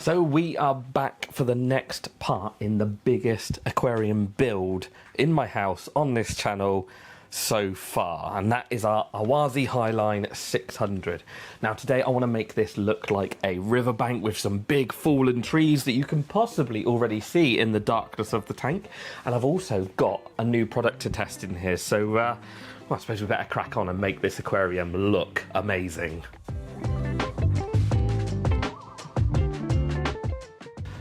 So we are back for the next part in the biggest aquarium build in my house on this channel so far, and that is our Highline 600. Now today I want to make this look like a riverbank with some big fallen trees that you can possibly already see in the darkness of the tank, and I've also got a new product to test in here, so well, I suppose we better crack on and make this aquarium look amazing.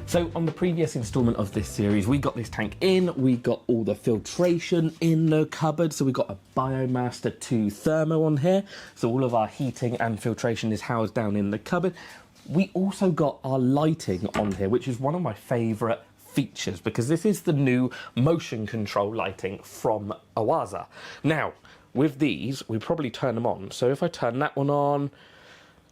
So on the previous instalment of this series, we got this tank in, we got all the filtration in the cupboard, so we got a Biomaster 2 thermo on here, so all of our heating and filtration is housed down in the cupboard. We also got our lighting on here, which is one of my favourite features, because this is the new motion control lighting from Awaza. Now, with these, we probably turn them on, so if I turn that one on,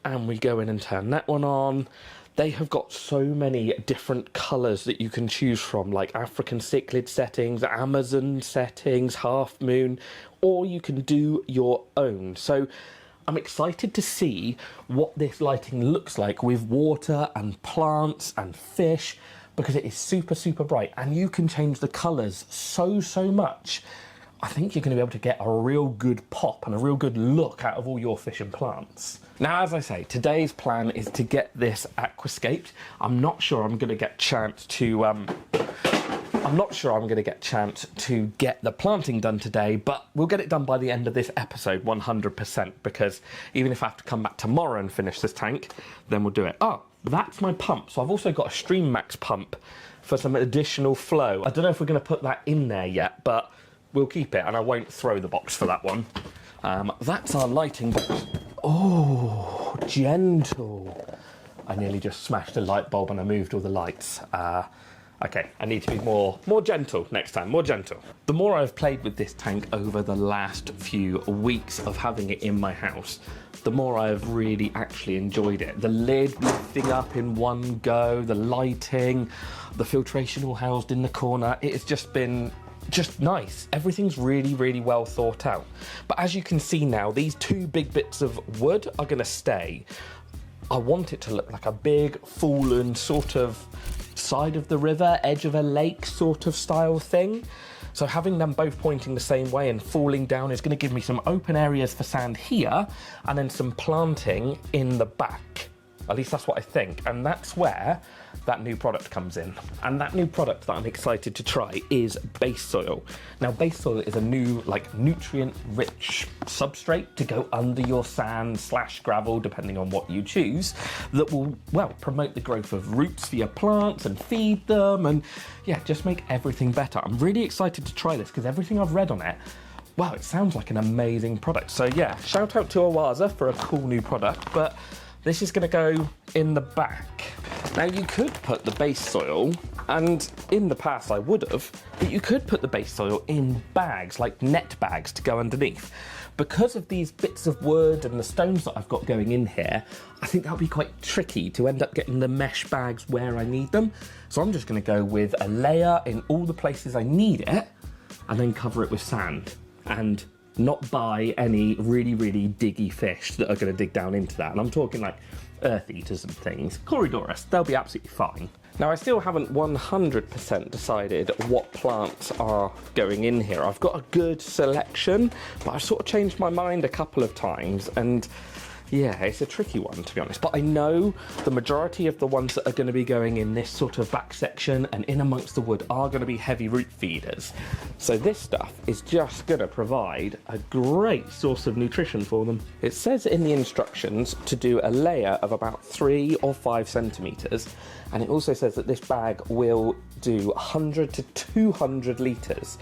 and we go in and turn that one on, they have got so many different colours that you can choose from, like African cichlid settings, Amazon settings, half moon, or you can do your own. So I'm excited to see what this lighting looks like with water and plants and fish, because it is super, super bright and you can change the colours so much. I think you're going to be able to get a real good pop and a real good look out of all your fish and plants. Now, as I say, today's plan is to get this aquascaped. I'm not sure I'm going to get chance to get the planting done today, but we'll get it done by the end of this episode 100%, because even if I have to come back tomorrow and finish this tank, then we'll do it. Oh, that's my pump. So I've also got a Stream Max pump for some additional flow. I don't know if we're going to put that in there yet, but we'll keep it, and I won't throw the box for that one. That's our lighting box. Oh, gentle. I nearly just smashed a light bulb and I moved all the lights. Okay, I need to be more gentle next time, more gentle. The more I've played with this tank over the last few weeks of having it in my house, the more I've really actually enjoyed it. The lid lifting up in one go, the lighting, the filtration all housed in the corner. It has just been nice. Everything's really well thought out. But as you can see now, these two big bits of wood are going to stay. I want it to look like a big fallen sort of side of the river, edge of a lake sort of style thing. So having them both pointing the same way and falling down is going to give me some open areas for sand here, and then some planting in the back. At least that's what I think, and that's where that new product comes in. And that new product that I'm excited to try is base soil. Now, base soil is a new, like, nutrient-rich substrate to go under your sand / gravel, depending on what you choose, that will, well, promote the growth of roots for your plants and feed them, and yeah, just make everything better. I'm really excited to try this because everything I've read on it, wow, it sounds like an amazing product. So yeah, shout out to Awaza for a cool new product, but this is going to go in the back. Now, you could put the base soil, and in the past I would have, but you could put the base soil in bags, like net bags, to go underneath. Because of these bits of wood and the stones that I've got going in here, I think that would be quite tricky to end up getting the mesh bags where I need them. So I'm just going to go with a layer in all the places I need it, and then cover it with sand. And not buy any really diggy fish that are going to dig down into that. And I'm talking like earth eaters and things. Echinodorus, they'll be absolutely fine. Now, I still haven't 100% decided what plants are going in here. I've got a good selection, but I've sort of changed my mind a couple of times, and yeah, it's a tricky one, to be honest. But I know the majority of the ones that are going to be going in this sort of back section and in amongst the wood are going to be heavy root feeders. So this stuff is just going to provide a great source of nutrition for them. It says in the instructions to do a layer of about 3 or 5 centimetres, and it also says that this bag will do 100 to 200 litres.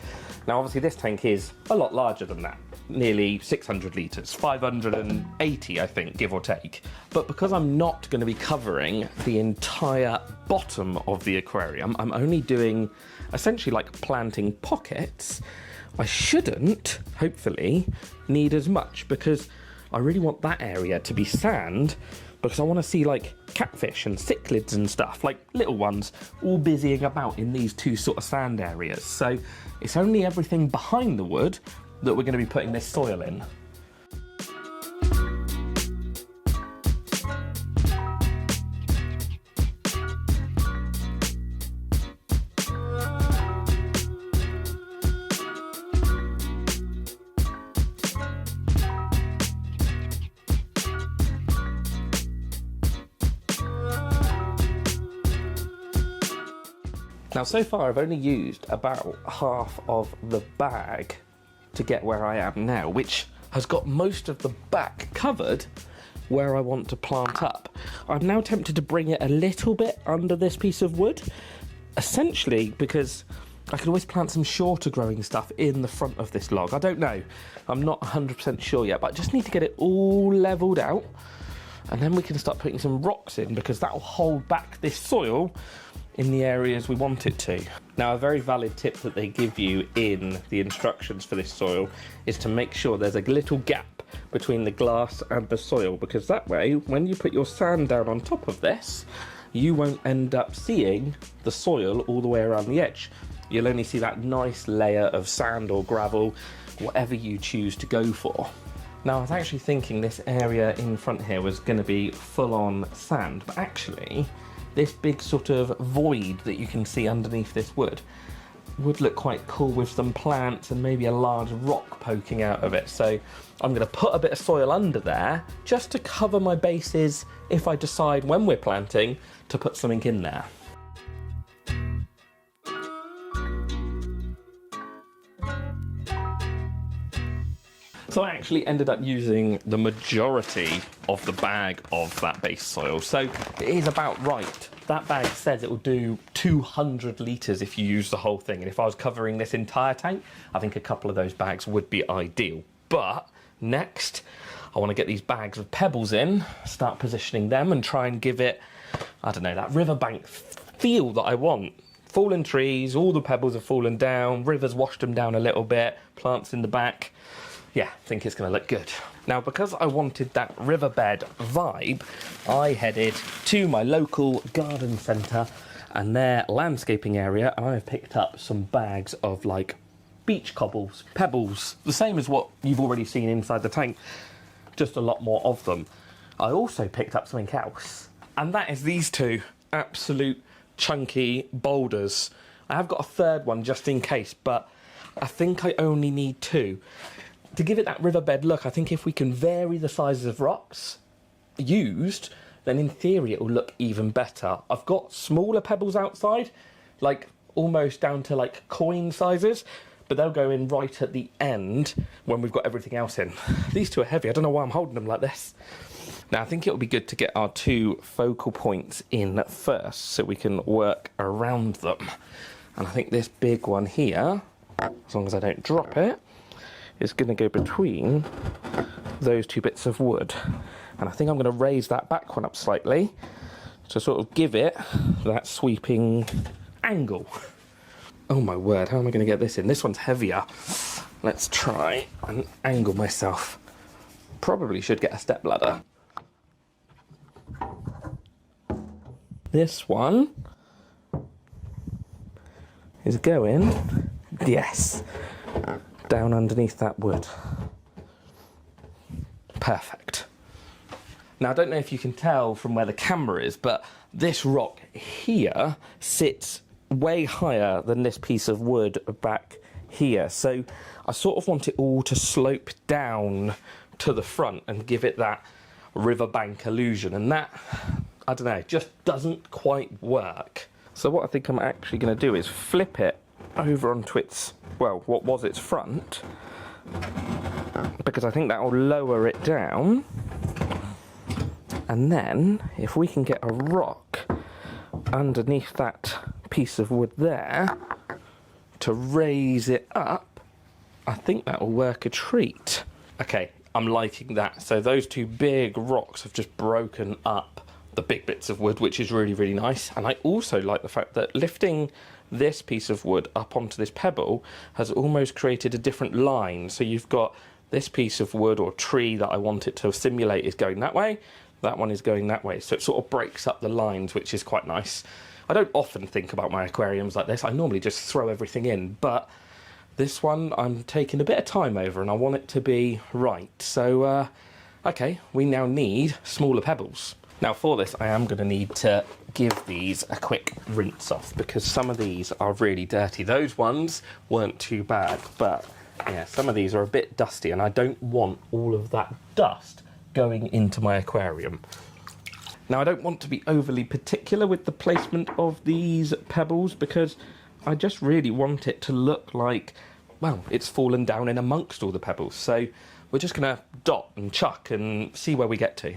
Now, obviously this tank is a lot larger than that, nearly 600 litres, 580 I think, give or take. But because I'm not going to be covering the entire bottom of the aquarium, I'm only doing essentially like planting pockets, I shouldn't, hopefully, need as much, because I really want that area to be sand, because I want to see like catfish and cichlids and stuff, like little ones, all busying about in these two sort of sand areas. So it's only everything behind the wood that we're going to be putting this soil in. Now so far I've only used about half of the bag to get where I am now, which has got most of the back covered where I want to plant up. I'm now tempted to bring it a little bit under this piece of wood, essentially because I could always plant some shorter growing stuff in the front of this log. I don't know, I'm not 100% sure yet, but I just need to get it all leveled out, and then we can start putting some rocks in, because that will hold back this soil in the areas we want it to. Now, a very valid tip that they give you in the instructions for this soil is to make sure there's a little gap between the glass and the soil, because that way, when you put your sand down on top of this, you won't end up seeing the soil all the way around the edge. You'll only see that nice layer of sand or gravel, whatever you choose to go for. Now, I was actually thinking this area in front here was going to be full-on sand, but actually, this big sort of void that you can see underneath this wood would look quite cool with some plants and maybe a large rock poking out of it. So I'm going to put a bit of soil under there just to cover my bases if I decide when we're planting to put something in there. So I actually ended up using the majority of the bag of that base soil. So it is about right. That bag says it will do 200 litres if you use the whole thing. And if I was covering this entire tank, I think a couple of those bags would be ideal. But next, I want to get these bags of pebbles in, start positioning them and try and give it, I don't know, that riverbank feel that I want. Fallen trees, all the pebbles have fallen down, rivers washed them down a little bit, plants in the back. Yeah, I think it's going to look good. Now, because I wanted that riverbed vibe, I headed to my local garden centre and their landscaping area, and I've picked up some bags of, like, beach cobbles, pebbles, the same as what you've already seen inside the tank, just a lot more of them. I also picked up something else, and that is these two absolute chunky boulders. I have got a third one just in case, but I think I only need two. To give it that riverbed look, I think if we can vary the sizes of rocks used, then in theory it will look even better. I've got smaller pebbles outside, like almost down to like coin sizes, but they'll go in right at the end when we've got everything else in. These two are heavy, I don't know why I'm holding them like this. Now I think it would be good to get our two focal points in first so we can work around them. And I think this big one here, as long as I don't drop it, is going to go between those two bits of wood. And I think I'm going to raise that back one up slightly to sort of give it that sweeping angle. Oh my word, how am I going to get this in? This one's heavier. Let's try and angle myself. Probably should get a step ladder. This one is going, yes, down underneath that wood. Perfect. Now, I don't know if you can tell from where the camera is, but this rock here sits way higher than this piece of wood back here. So I sort of want it all to slope down to the front and give it that riverbank illusion. And that, I don't know, just doesn't quite work. So what I think I'm actually going to do is flip it over onto its, well, what was its front, because I think that will lower it down. And then if we can get a rock underneath that piece of wood there to raise it up, I think that will work a treat. Okay, I'm liking that. So those two big rocks have just broken up the big bits of wood, which is really, really nice. And I also like the fact that lifting this piece of wood up onto this pebble has almost created a different line. So you've got this piece of wood or tree that I want it to simulate is going that way, that one is going that way. So it sort of breaks up the lines, which is quite nice. I don't often think about my aquariums like this. I normally just throw everything in, but this one I'm taking a bit of time over and I want it to be right. So, okay, we now need smaller pebbles. Now for this, I am going to need to give these a quick rinse off because some of these are really dirty. Those ones weren't too bad, but yeah, some of these are a bit dusty and I don't want all of that dust going into my aquarium. Now, I don't want to be overly particular with the placement of these pebbles because I just really want it to look like, well, it's fallen down in amongst all the pebbles. So we're just going to dot and chuck and see where we get to.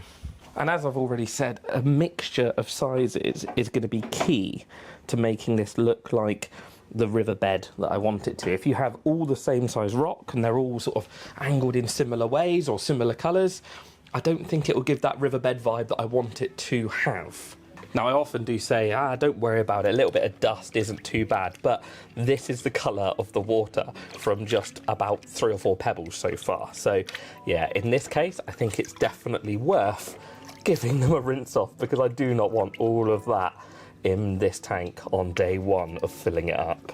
And as I've already said, a mixture of sizes is going to be key to making this look like the riverbed that I want it to. If you have all the same size rock and they're all sort of angled in similar ways or similar colours, I don't think it will give that riverbed vibe that I want it to have. Now, I often do say, don't worry about it, a little bit of dust isn't too bad, but this is the colour of the water from just about 3 or 4 pebbles so far. So yeah, in this case, I think it's definitely worth giving them a rinse off because I do not want all of that in this tank on day 1 of filling it up.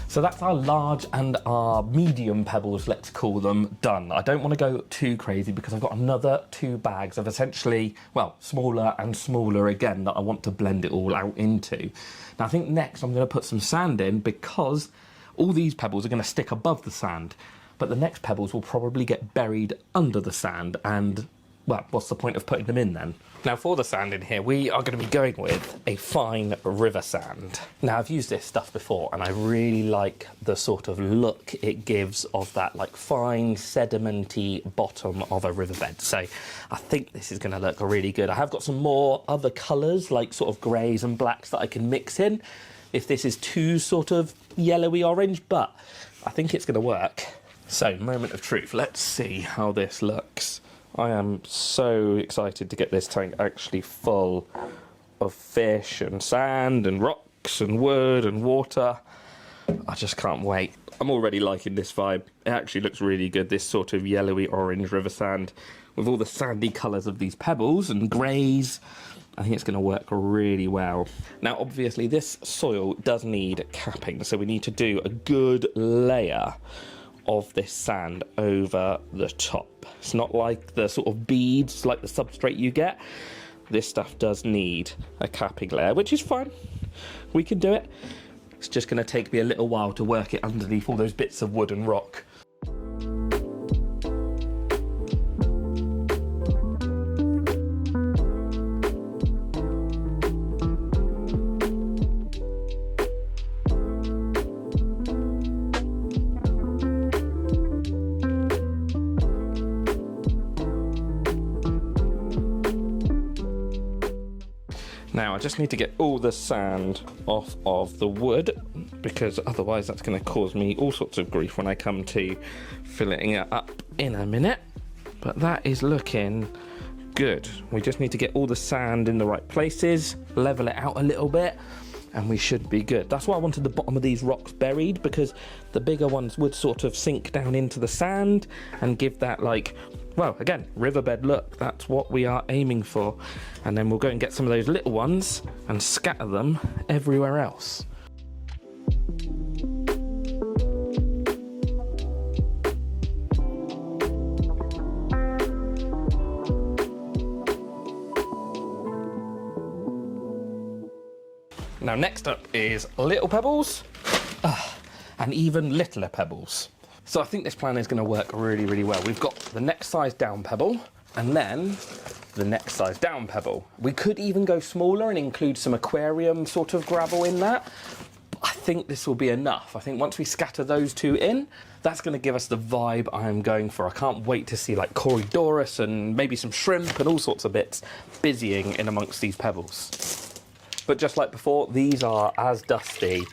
So that's our large and our medium pebbles, let's call them, done. I don't want to go too crazy because I've got another 2 bags of essentially, well, smaller and smaller again that I want to blend it all out into. Now I think next I'm going to put some sand in because all these pebbles are going to stick above the sand, but the next pebbles will probably get buried under the sand and, well, what's the point of putting them in then? Now for the sand in here, we are going to be going with a fine river sand. Now I've used this stuff before and I really like the sort of look it gives of that like fine sedimenty bottom of a riverbed. So I think this is going to look really good. I have got some more other colours like sort of greys and blacks that I can mix in if this is too sort of yellowy orange, but I think it's going to work. So moment of truth, let's see how this looks. I am so excited to get this tank actually full of fish and sand and rocks and wood and water. I just can't wait. I'm already liking this vibe. It actually looks really good, this sort of yellowy orange river sand with all the sandy colours of these pebbles and greys. I think it's going to work really well. Now obviously this soil does need capping, so we need to do a good layer of this sand over the top. It's not like the sort of beads, like the substrate you get. This stuff does need a capping layer, which is fine. We can do it. It's just going to take me a little while to work it underneath all those bits of wood and rock. Now I just need to get all the sand off of the wood because otherwise that's going to cause me all sorts of grief when I come to filling it up in a minute. But that is looking good. We just need to get all the sand in the right places, level it out a little bit, and we should be good. That's why I wanted the bottom of these rocks buried, because the bigger ones would sort of sink down into the sand and give that, like, well, again, riverbed look. That's what we are aiming for. And then we'll go and get some of those little ones and scatter them everywhere else. Now next up is little pebbles and even littler pebbles. So I think this plan is going to work really, really well. We've got the next size down pebble and then the next size down pebble. We could even go smaller and include some aquarium sort of gravel in that. I think this will be enough. I think once we scatter those 2 in, that's going to give us the vibe I'm going for. I can't wait to see like Echinodorus and maybe some shrimp and all sorts of bits busying in amongst these pebbles. But just like before, these are as dusty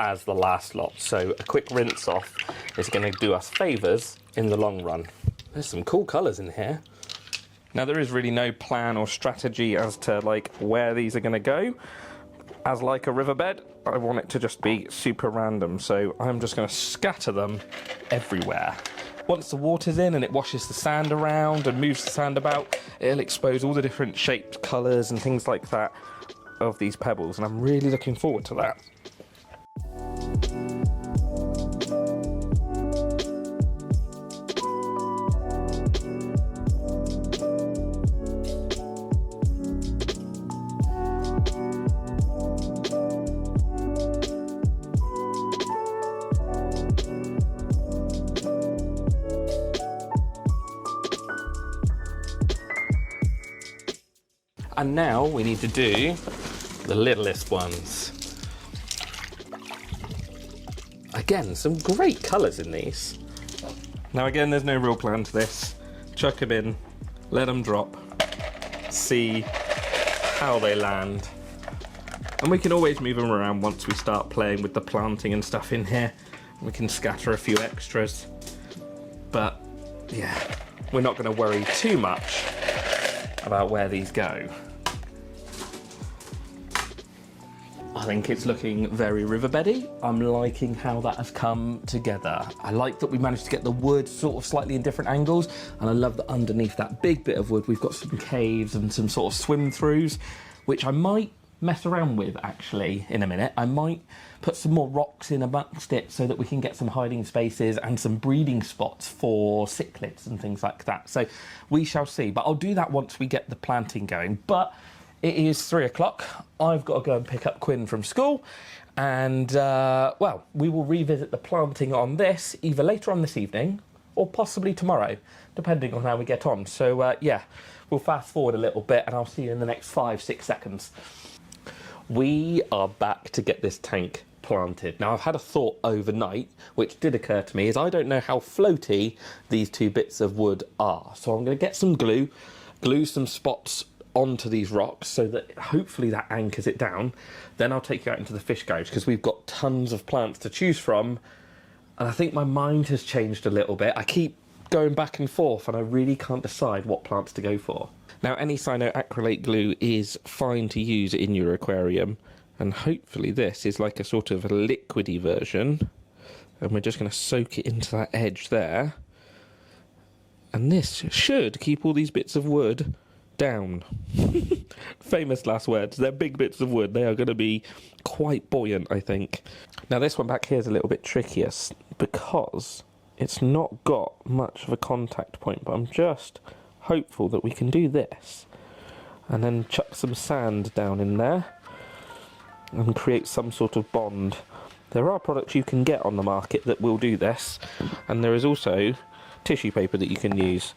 as the last lot, so a quick rinse off is going to do us favours in the long run. There's some cool colours in here. Now there is really no plan or strategy as to like where these are going to go. As like a riverbed, I want it to just be super random, so I'm just going to scatter them everywhere. once the water's in and it washes the sand around and moves the sand about, it'll expose all the different shapes, colours and things like that of these pebbles, and I'm really looking forward to that. And now we need to do the littlest ones. Again, some great colours in these. Now again, there's no real plan to this. Chuck them in, let them drop, see how they land. And we can always move them around once we start playing with the planting and stuff in here. We can scatter a few extras. But yeah, we're not going to worry too much about where these go. I think it's looking very riverbeddy. I'm liking how that has come together. I like that we managed to get the wood sort of slightly in different angles, and I love that underneath that big bit of wood we've got some caves and some sort of swim throughs, which I might mess around with actually in a minute. I might put some more rocks in amongst it so that we can get some hiding spaces and some breeding spots for cichlids and things like that. So we shall see, but I'll do that once we get the planting going. But it is 3 o'clock. I've got to go and pick up Quinn from school, and well, we will revisit the planting on this either later on this evening or possibly tomorrow, depending on how we get on. So yeah, we'll fast forward a little bit and I'll see you in the next 5-6 seconds. We are back to get this tank planted. Now I've had a thought overnight, which did occur to me, is I don't know how floaty these two bits of wood are. So I'm going to get some glue some spots onto these rocks so that hopefully that anchors it down. Then I'll take you out into the fish garage because we've got tons of plants to choose from, and I think my mind has changed a little bit. I keep going back and forth and I really can't decide what plants to go for. Now any cyanoacrylate glue is fine to use in your aquarium, and hopefully this is like a sort of a liquidy version, and we're just going to soak it into that edge there, and this should keep all these bits of wood down. Famous last words. They're big bits of wood. They are going to be quite buoyant, I think. Now this one back here is a little bit trickier because it's not got much of a contact point, but I'm just hopeful that we can do this and then chuck some sand down in there and create some sort of bond. There are products you can get on the market that will do this, and there is also tissue paper that you can use.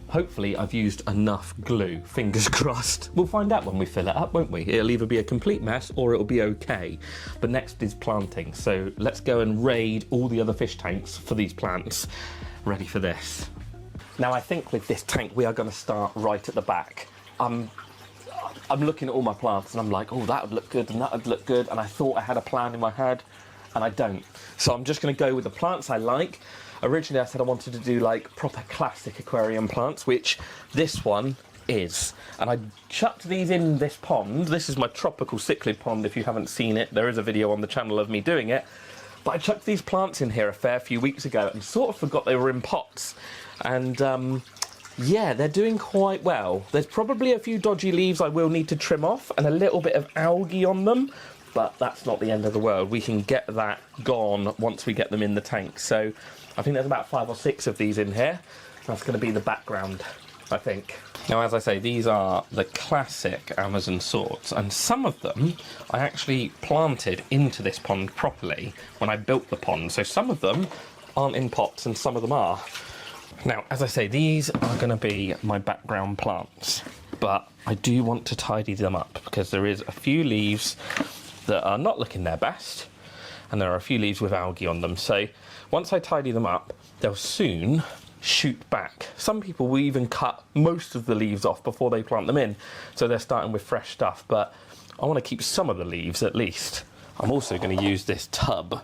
Hopefully I've used enough glue, fingers crossed. We'll find out when we fill it up, won't we? It'll either be a complete mess or it'll be okay. But next is planting, so let's go and raid all the other fish tanks for these plants. Ready for this. Now I think with this tank we are going to start right at the back. I'm looking at all my plants and I'm like, oh, that would look good and that would look good, and I thought I had a plan in my head and I don't. So I'm just going to go with the plants I like. Originally I said I wanted to do like proper classic aquarium plants, which this one is. And I chucked these in this pond. This is my tropical cichlid pond. If you haven't seen it, there is a video on the channel of me doing it. But I chucked these plants in here a fair few weeks ago and sort of forgot they were in pots. And yeah, they're doing quite well. There's probably a few dodgy leaves I will need to trim off and a little bit of algae on them, but that's not the end of the world. We can get that gone once we get them in the tank. So I think there's about 5 or 6 of these in here. That's going to be the background, I think. Now, as I say, these are the classic Amazon sorts, and some of them I actually planted into this pond properly when I built the pond. So some of them aren't in pots and some of them are. Now, as I say, these are going to be my background plants, but I do want to tidy them up because there is a few leaves that are not looking their best, and there are a few leaves with algae on them. So once I tidy them up, they'll soon shoot back. Some people will even cut most of the leaves off before they plant them in, so they're starting with fresh stuff, but I want to keep some of the leaves at least. I'm also going to use this tub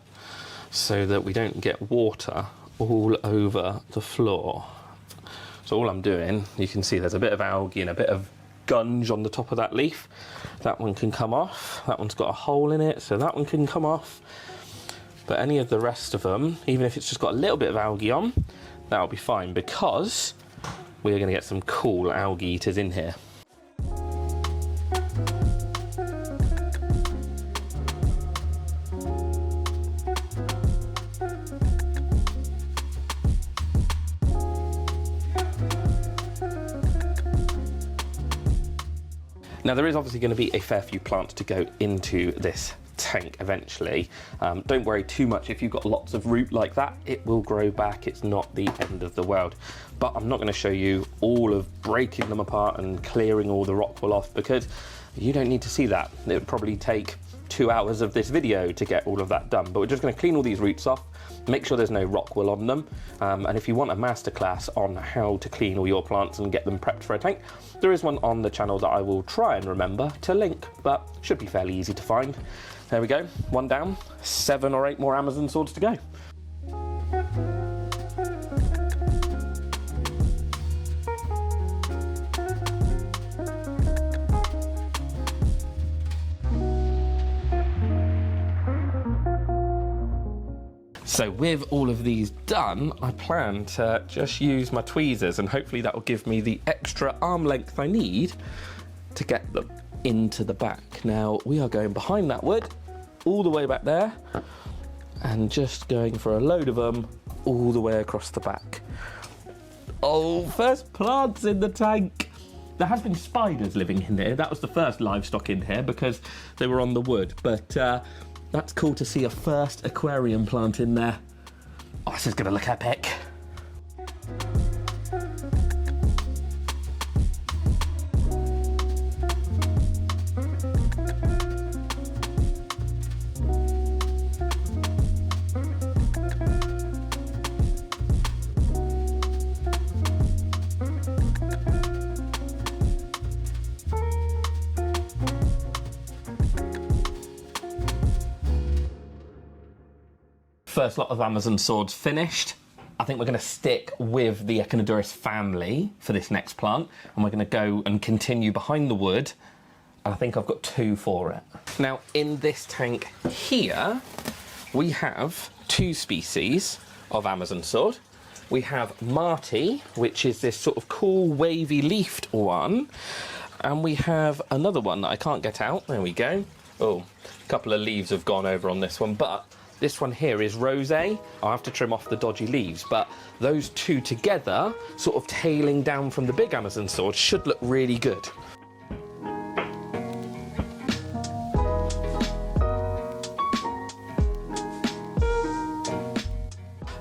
so that we don't get water all over the floor. So all I'm doing, you can see there's a bit of algae and a bit of gunge on the top of that leaf. That one can come off. That one's got a hole in it, so that one can come off. But any of the rest of them, even if it's just got a little bit of algae on, that'll be fine, because we're going to get some cool algae eaters in here. Now there is obviously going to be a fair few plants to go into this tank eventually. Don't worry too much if you've got lots of root like that, it will grow back, it's not the end of the world. But I'm not going to show you all of breaking them apart and clearing all the rock wool off, because you don't need to see that. It would probably take 2 hours of this video to get all of that done. But we're just going to clean all these roots off, make sure there's no rock wool on them, and if you want a masterclass on how to clean all your plants and get them prepped for a tank, there is one on the channel that I will try and remember to link, but should be fairly easy to find. There we go, one down, 7 or 8 more Amazon swords to go. So with all of these done, I plan to just use my tweezers, and hopefully that will give me the extra arm length I need to get them into the back. Now we are going behind that wood, all the way back there, and just going for a load of them all the way across the back. Oh, first plants in the tank. There has been spiders living in here. That was the first livestock in here because they were on the wood, but that's cool to see a first aquarium plant in there. Oh, this is gonna look epic. First lot of Amazon swords finished. I think we're going to stick with the Echinodorus family for this next plant, and we're going to go and continue behind the wood, and I think I've got 2 for it. Now in this tank here we have 2 species of Amazon sword. We have Martii, which is this sort of cool wavy leafed one, and we have another one that I can't get out. There we go. Oh, a couple of leaves have gone over on this one, but this one here is rosé. I'll have to trim off the dodgy leaves, but those 2 together, sort of tailing down from the big Amazon sword, should look really good.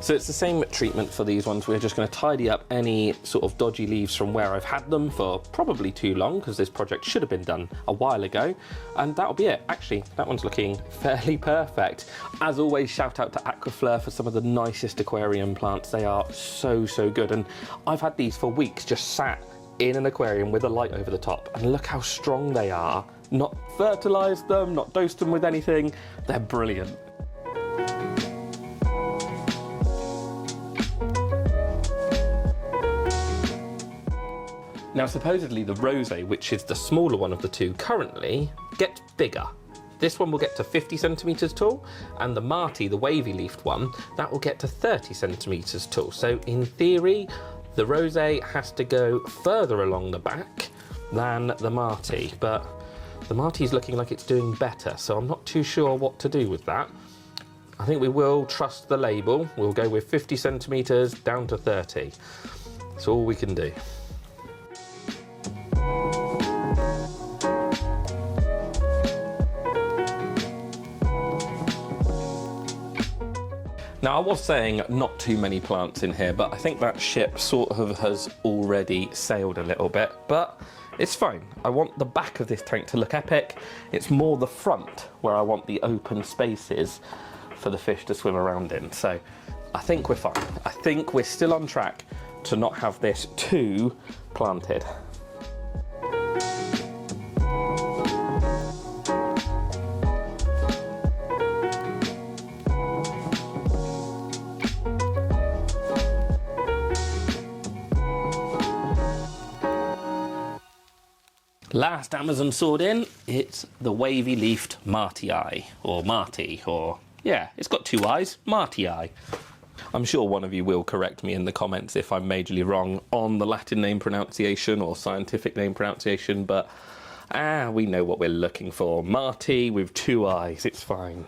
So it's the same treatment for these ones. We're just going to tidy up any sort of dodgy leaves from where I've had them for probably too long, because this project should have been done a while ago, and that'll be it. Actually, that one's looking fairly perfect. As always, shout out to Aquafleur for some of the nicest aquarium plants. They are so, so good, and I've had these for weeks just sat in an aquarium with a light over the top, and look how strong they are. Not fertilised them, not dosed them with anything. They're brilliant. Now supposedly the rosé, which is the smaller one of the 2 currently, gets bigger. This one will get to 50 centimetres tall, and the Martii, the wavy leafed one, that will get to 30 centimetres tall. So in theory, the rosé has to go further along the back than the Martii, but the Martii is looking like it's doing better, so I'm not too sure what to do with that. I think we will trust the label. We'll go with 50 centimetres down to 30. That's all we can do. Now I was saying not too many plants in here, but I think that ship sort of has already sailed a little bit, but it's fine. I want the back of this tank to look epic. It's more the front where I want the open spaces for the fish to swim around in. So I think we're fine. I think we're still on track to not have this too planted. Last Amazon sword in, it's the wavy leafed martii, or martii, or yeah, it's got two eyes, martii. I'm sure one of you will correct me in the comments if I'm majorly wrong on the Latin name pronunciation or scientific name pronunciation, but we know what we're looking for. Martii with two eyes, it's fine.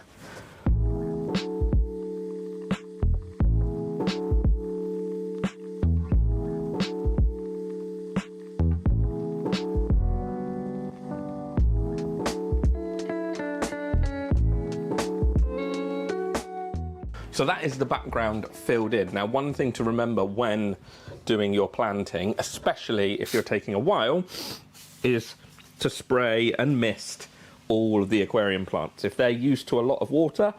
So that is the background filled in. Now, one thing to remember when doing your planting, especially if you're taking a while, is to spray and mist all of the aquarium plants. If they're used to a lot of water,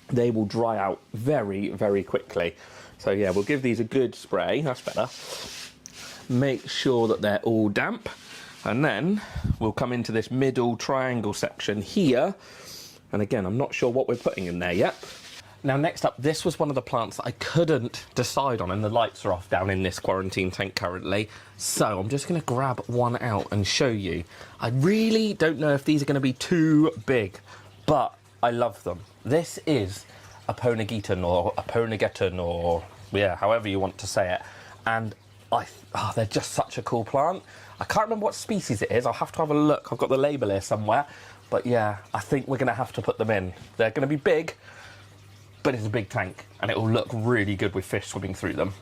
they will dry out very, very quickly. So yeah, we'll give these a good spray, that's better. Make sure that they're all damp, and then we'll come into this middle triangle section here. And again, I'm not sure what we're putting in there yet. Now, next up, this was one of the plants that I couldn't decide on, and the lights are off down in this quarantine tank currently. So I'm just going to grab one out and show you. I really don't know if these are going to be too big, but I love them. This is Aponegeton or Aponegeton, or yeah, however you want to say it. And they're just such a cool plant. I can't remember what species it is. I'll have to have a look. I've got the label here somewhere. But yeah, I think we're going to have to put them in. They're going to be big, but it's a big tank, and it will look really good with fish swimming through them.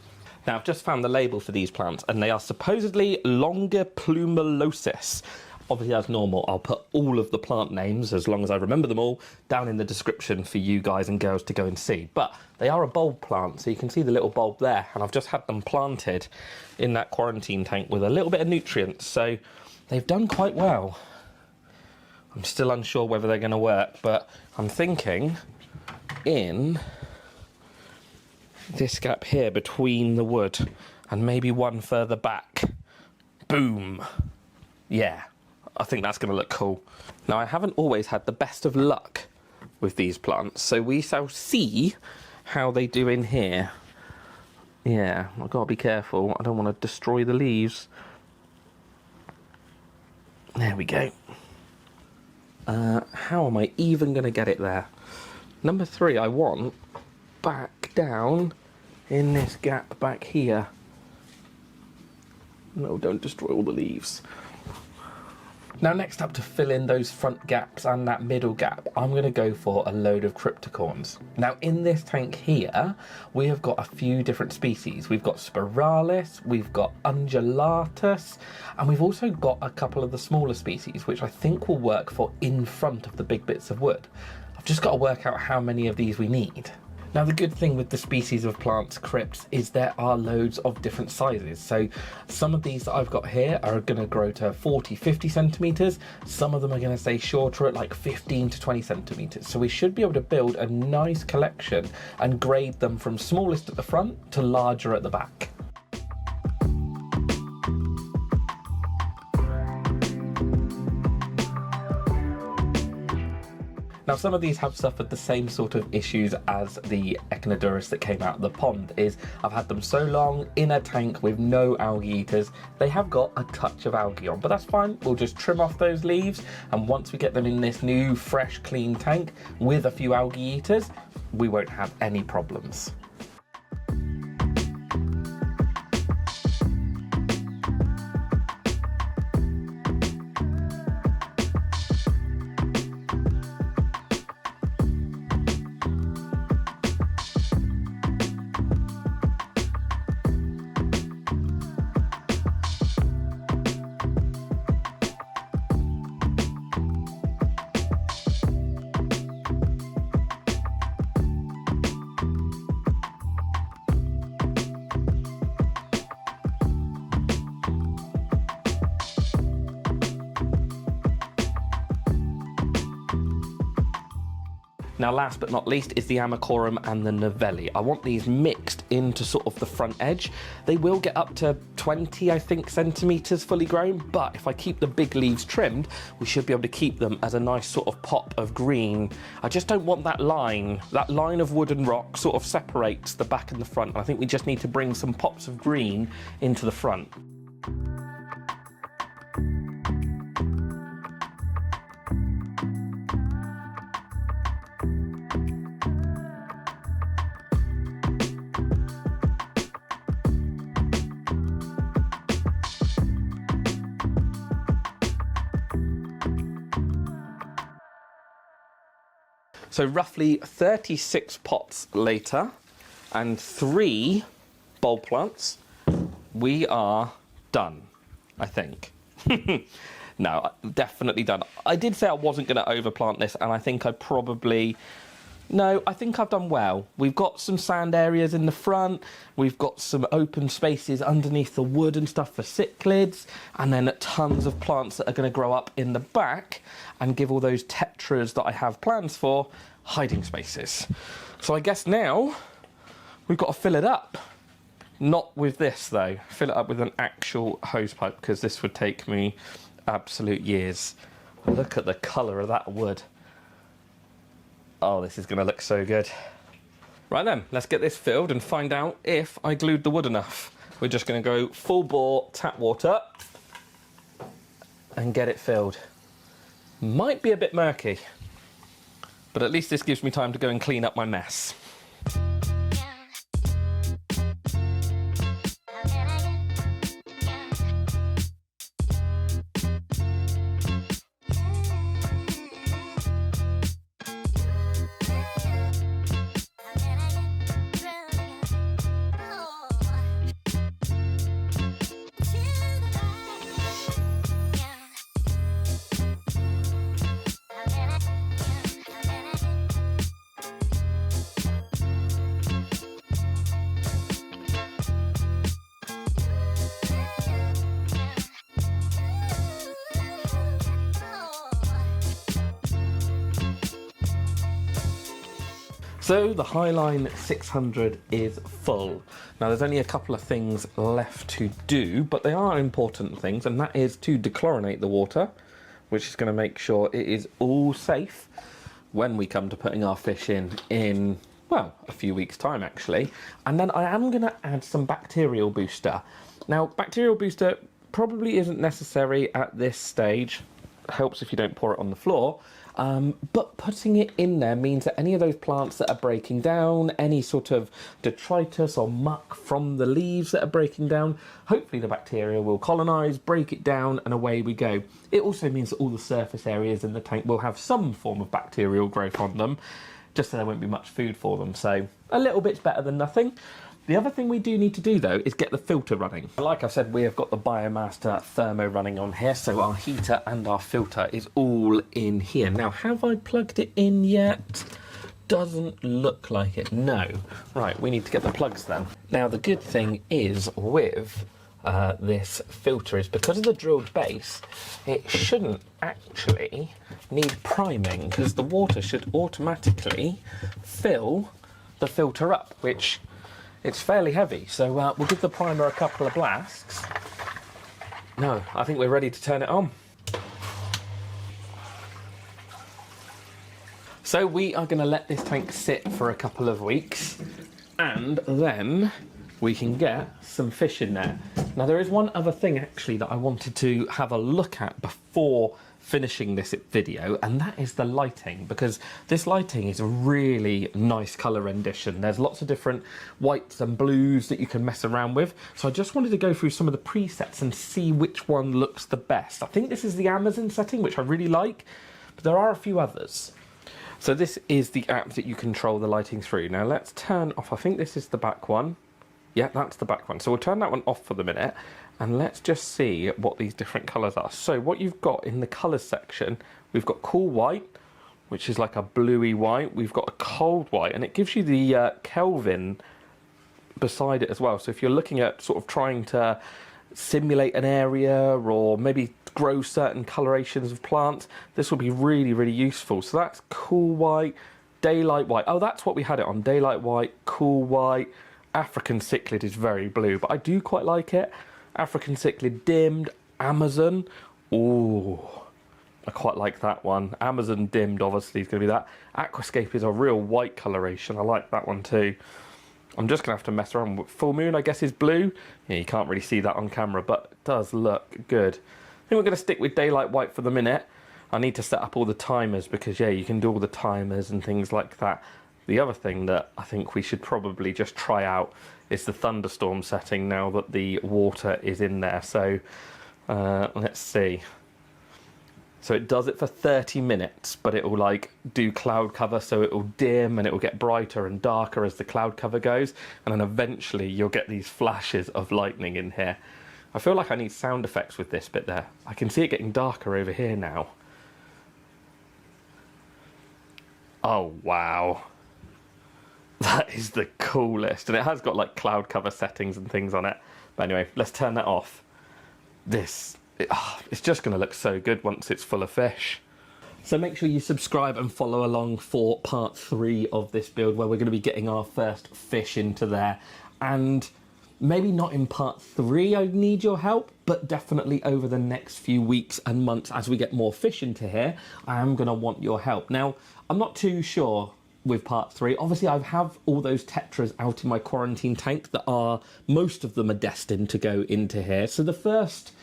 Now, I've just found the label for these plants, and they are supposedly Longiplumilosis. Obviously, as normal, I'll put all of the plant names, as long as I remember them all, down in the description for you guys and girls to go and see. But they are a bulb plant, so you can see the little bulb there, and I've just had them planted in that quarantine tank with a little bit of nutrients, so they've done quite well. I'm still unsure whether they're going to work, but I'm thinking in this gap here between the wood and maybe one further back. Boom. Yeah, I think that's going to look cool. Now, I haven't always had the best of luck with these plants, so we shall see how they do in here. Yeah, I've got to be careful. I don't want to destroy the leaves. There we go. How am I even going to get it there? Number 3, I want back down in this gap back here. No, don't destroy all the leaves. Now, next up, to fill in those front gaps and that middle gap, I'm going to go for a load of Cryptocorynes. Now, in this tank here, we have got a few different species. We've got spiralis, we've got undulatus, and we've also got a couple of the smaller species, which I think will work for in front of the big bits of wood. I've just got to work out how many of these we need. Now, the good thing with the species of plants, crypts, is there are loads of different sizes. So some of these that I've got here are going to grow to 40, 50 centimetres. Some of them are going to stay shorter at like 15 to 20 centimetres. So we should be able to build a nice collection and grade them from smallest at the front to larger at the back. Now, some of these have suffered the same sort of issues as the Echinodorus that came out of the pond. Is I've had them so long in a tank with no algae eaters, they have got a touch of algae on, but that's fine. We'll just trim off those leaves, and once we get them in this new, fresh, clean tank with a few algae eaters, we won't have any problems. Now, last but not least is the Aquarium and the nevellii. I want these mixed into sort of the front edge. They will get up to 20, I think, centimetres fully grown, but if I keep the big leaves trimmed, we should be able to keep them as a nice sort of pop of green. I just don't want that line of wood and rock sort of separates the back and the front. And I think we just need to bring some pops of green into the front. So roughly 36 pots later and 3 bulb plants, we are done, I think. No, definitely done. I did say I wasn't going to overplant this, and I think I probably... No, I think I've done well. We've got some sand areas in the front, we've got some open spaces underneath the wood and stuff for cichlids, and then tons of plants that are going to grow up in the back and give all those tetras that I have plans for hiding spaces. So I guess now we've got to fill it up. Not with this though, fill it up with an actual hose pipe, because this would take me absolute years. Look at the colour of that wood. Oh, this is going to look so good. Right then, let's get this filled and find out if I glued the wood enough. We're just going to go full bore tap water and get it filled. Might be a bit murky, but at least this gives me time to go and clean up my mess. So the Highline 600 is full. Now there's only a couple of things left to do, but they are important things, and that is to dechlorinate the water, which is going to make sure it is all safe when we come to putting our fish in, well, a few weeks' time actually. And then I am going to add some bacterial booster. Now bacterial booster probably isn't necessary at this stage. Helps if you don't pour it on the floor. But putting it in there means that any of those plants that are breaking down, any sort of detritus or muck from the leaves that are breaking down, hopefully the bacteria will colonise, break it down, and away we go. It also means that all the surface areas in the tank will have some form of bacterial growth on them, just so there won't be much food for them. So a little bit's better than nothing. The other thing we do need to do though is get the filter running. Like I said, we have got the Biomaster Thermo running on here, so our heater and our filter is all in here. Now, have I plugged it in yet? Doesn't look like it, no. Right, we need to get the plugs then. Now, the good thing is with this filter is because of the drilled base, it shouldn't actually need priming, because the water should automatically fill the filter up, which it's fairly heavy. So we'll give the primer a couple of blasts. No, I think we're ready to turn it on. So we are going to let this tank sit for a couple of weeks, and then we can get some fish in there. Now there is one other thing actually that I wanted to have a look at before finishing this video, and that is the lighting, because this lighting is a really nice colour rendition. There's lots of different whites and blues that you can mess around with, so I just wanted to go through some of the presets and see which one looks the best. I think this is the Amazon setting, which I really like, but there are a few others. So this is the app that you control the lighting through. Now let's turn off, I think this is the back one. Yeah, that's the back one. So we'll turn that one off for the minute, and let's just see what these different colours are. So what you've got in the colours section, we've got cool white, which is like a bluey white. We've got a cold white, and it gives you the Kelvin beside it as well. So if you're looking at sort of trying to simulate an area or maybe grow certain colorations of plants, this will be really, really useful. So that's cool white, daylight white. Oh, that's what we had it on, daylight white, cool white. African cichlid is very blue, but I do quite like it. African cichlid dimmed, Amazon. Ooh, I quite like that one. Amazon dimmed obviously is going to be that. Aquascape is a real white coloration. I like that one too. I'm just going to have to mess around with full moon, I guess, is blue. Yeah, you can't really see that on camera, but it does look good. I think we're going to stick with daylight white for the minute. I need to set up all the timers because, yeah, you can do all the timers and things like that. The other thing that I think we should probably just try out is the thunderstorm setting now that the water is in there. So let's see. So it does it for 30 minutes, but it will like do cloud cover, so it will dim and it will get brighter and darker as the cloud cover goes, and then eventually you'll get these flashes of lightning in here. I feel like I need sound effects with this bit there. I can see it getting darker over here now. Oh wow. That is the coolest. And it has got like cloud cover settings and things on it. But anyway, let's turn that off. It's just going to look so good once it's full of fish. So make sure you subscribe and follow along for part 3 of this build, where we're going to be getting our first fish into there. And maybe not in part 3 I need your help, but definitely over the next few weeks and months as we get more fish into here, I am going to want your help. Now, I'm not too sure with part 3. Obviously, I have all those tetras out in my quarantine tank that are, most of them are destined to go into here. So the first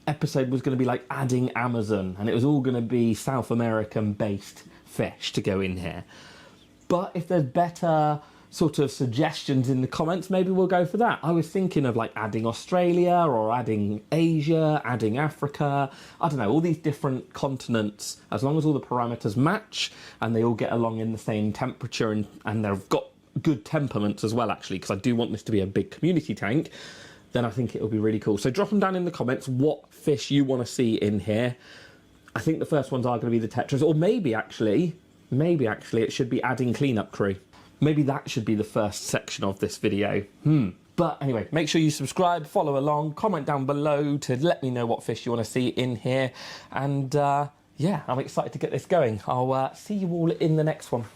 episode was going to be like adding Amazon, and it was all going to be South American based fish to go in here. But if there's better sort of suggestions in the comments, maybe we'll go for that. I was thinking of like adding Australia or adding Asia, adding Africa, I don't know, all these different continents, as long as all the parameters match and they all get along in the same temperature and they've got good temperaments as well, actually, because I do want this to be a big community tank, then I think it'll be really cool. So drop them down in the comments what fish you want to see in here. I think the first ones are going to be the tetras, or maybe actually it should be adding cleanup crew. Maybe that should be the first section of this video. But anyway, make sure you subscribe, follow along, comment down below to let me know what fish you want to see in here. And yeah, I'm excited to get this going. I'll see you all in the next one.